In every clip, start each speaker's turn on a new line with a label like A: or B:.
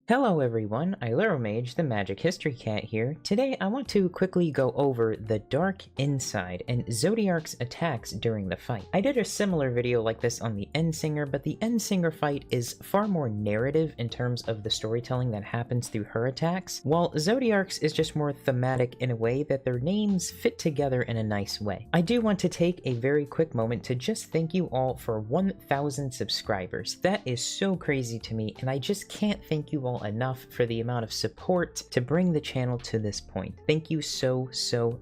A: Hello everyone, Ailuromage, the Magic History Cat here. Today I want to quickly go over the Dark Inside and Zodiark's attacks during the fight. I did a similar video like this on the Endsinger, but the Endsinger fight is far more narrative in terms of the storytelling that happens through her attacks, while Zodiark's is just more thematic in a way that their names fit together in a nice way. I do want to take a very quick moment to just thank you all for 1,000 subscribers. That is so crazy to me, and I just can't thank you all enough for the amount of support to bring the channel to this point. Thank you so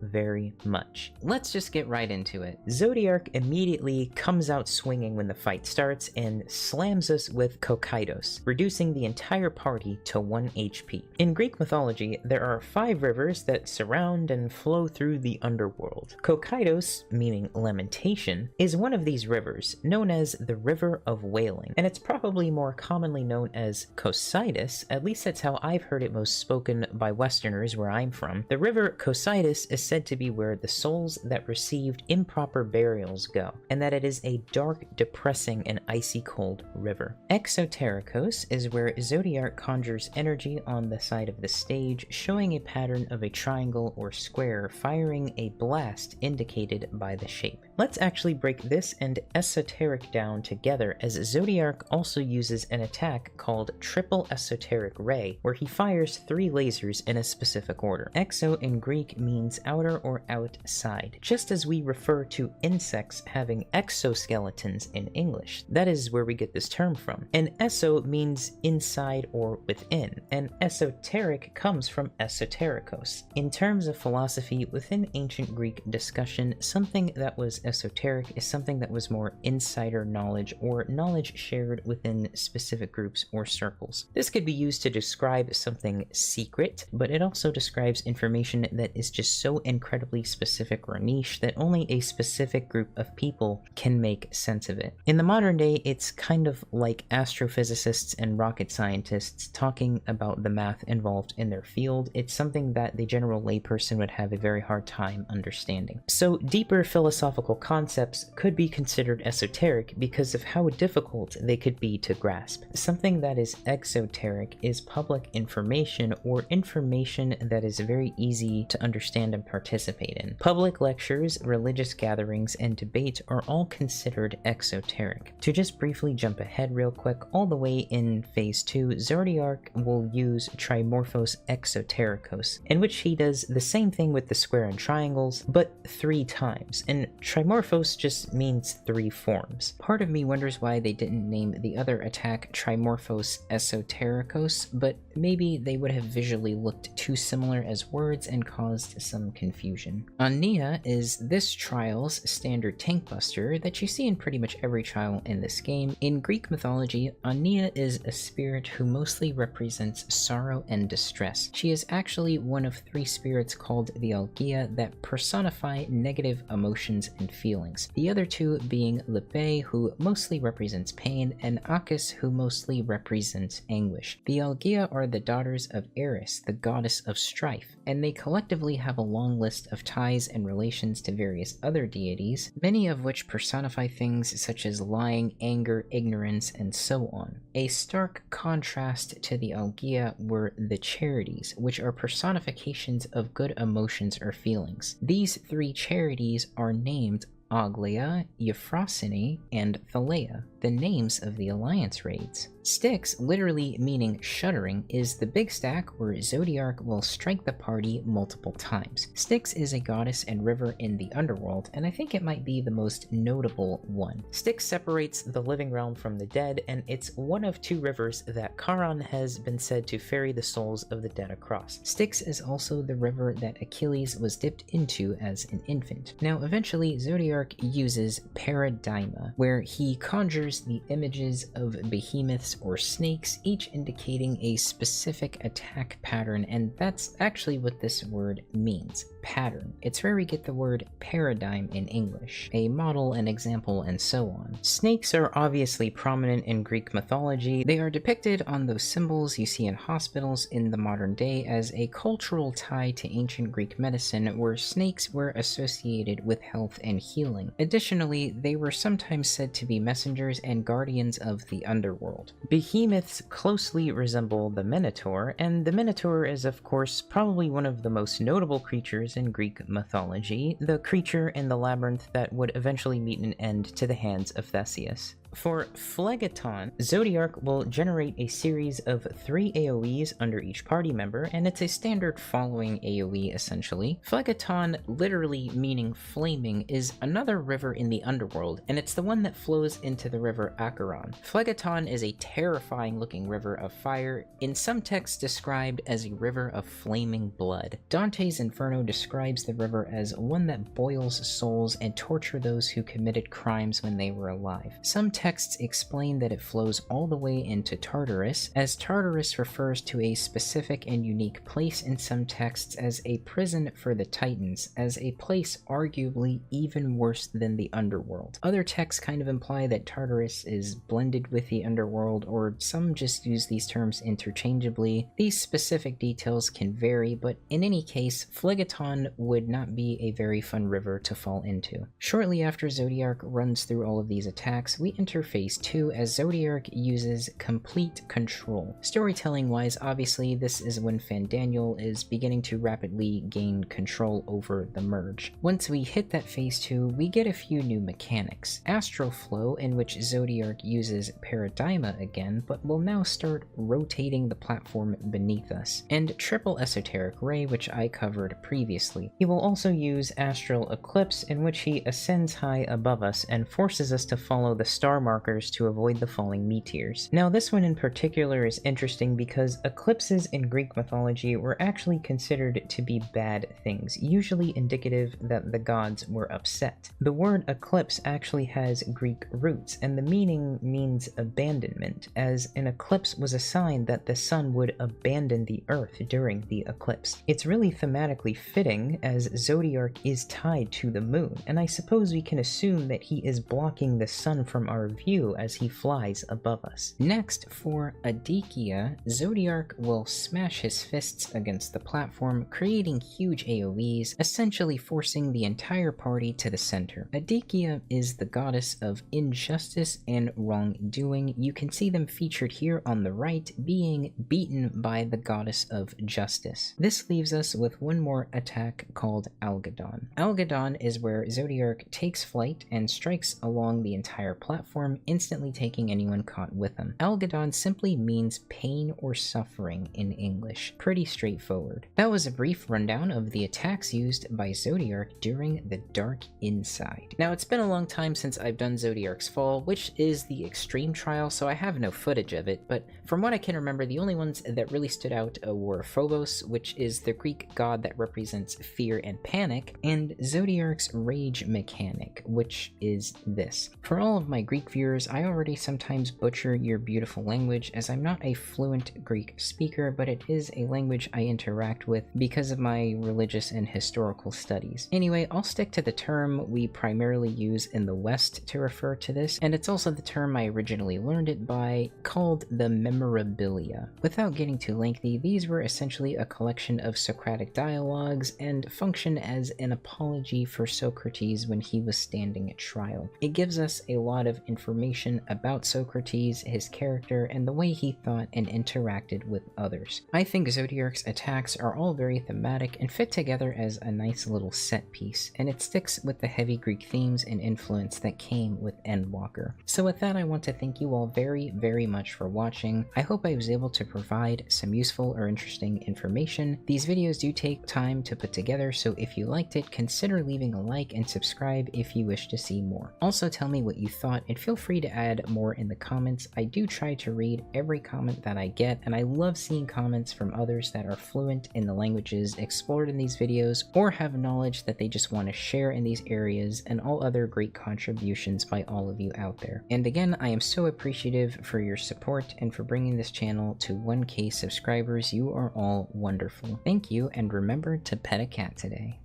A: very much. Let's just get right into it. Zodiark immediately comes out swinging when the fight starts and slams us with Kokaidos, reducing the entire party to 1 HP. In Greek mythology, there are 5 rivers that surround and flow through the underworld. Kokaidos, meaning lamentation, is one of these rivers, known as the River of Wailing, and it's probably more commonly known as Cocytus. At least that's how I've heard it most spoken by Westerners where I'm from. The river Cocytus is said to be where the souls that received improper burials go, and that it is a dark, depressing, and icy cold river. Exoterikos is where Zodiark conjures energy on the side of the stage, showing a pattern of a triangle or square firing a blast indicated by the shape. Let's actually break this and esoteric down together, as Zodiark also uses an attack called Triple Esoteric Ray, where he fires 3 lasers in a specific order. Exo in Greek means outer or outside, just as we refer to insects having exoskeletons in English. That is where we get this term from. And eso means inside or within, and esoteric comes from esoterikos. In terms of philosophy, within ancient Greek discussion, something that was esoteric is something that was more insider knowledge or knowledge shared within specific groups or circles. This could be used to describe something secret, but it also describes information that is just so incredibly specific or niche that only a specific group of people can make sense of it. In the modern day, it's kind of like astrophysicists and rocket scientists talking about the math involved in their field. It's something that the general layperson would have a very hard time understanding. So deeper philosophical concepts could be considered esoteric because of how difficult they could be to grasp. Something that is exoteric is public information or information that is very easy to understand and participate in. Public lectures, religious gatherings, and debate are all considered exoteric. To just briefly jump ahead real quick, all the way in Phase 2, Zodiark will use Trimorphos Exoterikos, in which he does the same thing with the square and triangles, but 3 times, and Trimorphos just means 3 forms. Part of me wonders why they didn't name the other attack Trimorphos Esoterikos, but maybe they would have visually looked too similar as words and caused some confusion. Ania is this trial's standard tank buster that you see in pretty much every trial in this game. In Greek mythology, Ania is a spirit who mostly represents sorrow and distress. She is actually one of 3 spirits called the Algia that personify negative emotions and feelings. The other 2 being Lippe, who mostly represents pain, and Akis, who mostly represents anguish. The Algia are the daughters of Eris, the goddess of strife, and they collectively have a long list of ties and relations to various other deities, many of which personify things such as lying, anger, ignorance, and so on. A stark contrast to the Algia were the Charities, which are personifications of good emotions or feelings. These 3 charities are named Aglaia, Euphrosyne, and Thaleia, the names of the Alliance raids. Styx, literally meaning shuddering, is the big stack where Zodiark will strike the party multiple times. Styx is a goddess and river in the underworld, and I think it might be the most notable one. Styx separates the living realm from the dead, and it's one of 2 rivers that Charon has been said to ferry the souls of the dead across. Styx is also the river that Achilles was dipped into as an infant. Now, eventually, Zodiark uses Paradyma, where he conjures the images of behemoths or snakes, each indicating a specific attack pattern, and that's actually what this word means. Pattern. It's where we get the word paradigm in English, a model, an example, and so on. Snakes are obviously prominent in Greek mythology. They are depicted on those symbols you see in hospitals in the modern day as a cultural tie to ancient Greek medicine, where snakes were associated with health and healing. Additionally, they were sometimes said to be messengers and guardians of the underworld. Behemoths closely resemble the Minotaur, and the Minotaur is of course probably one of the most notable creatures in Greek mythology, the creature in the labyrinth that would eventually meet an end to the hands of Theseus. For Phlegethon, Zodiark will generate a series of 3 AoEs under each party member, and it's a standard following AoE essentially. Phlegethon, literally meaning flaming, is another river in the underworld, and it's the one that flows into the river Acheron. Phlegethon is a terrifying looking river of fire, in some texts described as a river of flaming blood. Dante's Inferno describes the river as one that boils souls and tortures those who committed crimes when they were alive. Some texts explain that it flows all the way into Tartarus, as Tartarus refers to a specific and unique place in some texts as a prison for the Titans, as a place arguably even worse than the underworld. Other texts kind of imply that Tartarus is blended with the underworld, or some just use these terms interchangeably. These specific details can vary, but in any case, Phlegethon would not be a very fun river to fall into. Shortly after Zodiark runs through all of these attacks, we enter Phase 2 as Zodiark uses complete control. Storytelling-wise, obviously, this is when Fandaniel is beginning to rapidly gain control over the merge. Once we hit that Phase 2, we get a few new mechanics. Astral Flow, in which Zodiark uses Paradigma again, but will now start rotating the platform beneath us, and Triple Esoteric Ray, which I covered previously. He will also use Astral Eclipse, in which he ascends high above us and forces us to follow the star markers to avoid the falling meteors. Now this one in particular is interesting because eclipses in Greek mythology were actually considered to be bad things, usually indicative that the gods were upset. The word eclipse actually has Greek roots, and the meaning means abandonment, as an eclipse was a sign that the sun would abandon the earth during the eclipse. It's really thematically fitting, as Zodiark is tied to the moon, and I suppose we can assume that he is blocking the sun from our view as he flies above us. Next, for Adikia, Zodiark will smash his fists against the platform, creating huge AoEs, essentially forcing the entire party to the center. Adikia is the goddess of injustice and wrongdoing. You can see them featured here on the right, being beaten by the goddess of justice. This leaves us with one more attack called Algedon. Algedon is where Zodiark takes flight and strikes along the entire platform, instantly taking anyone caught with him. Algedon simply means pain or suffering in English. Pretty straightforward. That was a brief rundown of the attacks used by Zodiark during the Dark Inside. Now, it's been a long time since I've done Zodiark's Fall, which is the extreme trial, so I have no footage of it, but from what I can remember, the only ones that really stood out were Phobos, which is the Greek god that represents fear and panic, and Zodiark's Rage mechanic, which is this. For all of my Greek viewers, I already sometimes butcher your beautiful language, as I'm not a fluent Greek speaker, but it is a language I interact with because of my religious and historical studies. Anyway, I'll stick to the term we primarily use in the West to refer to this, and it's also the term I originally learned it by, called the memorabilia. Without getting too lengthy, these were essentially a collection of Socratic dialogues and function as an apology for Socrates when he was standing at trial. It gives us a lot of information about Socrates, his character, and the way he thought and interacted with others. I think Zodiark's attacks are all very thematic and fit together as a nice little set piece, and it sticks with the heavy Greek themes and influence that came with Endwalker. So with that, I want to thank you all very, very much for watching. I hope I was able to provide some useful or interesting information. These videos do take time to put together, so if you liked it, consider leaving a like and subscribe if you wish to see more. Also tell me what you thought, and feel free to add more in the comments. I do try to read every comment that I get, and I love seeing comments from others that are fluent in the languages explored in these videos, or have knowledge that they just want to share in these areas, and all other great contributions by all of you out there. And again, I am so appreciative for your support and for bringing this channel to 1K subscribers. You are all wonderful. Thank you, and remember to pet a cat today.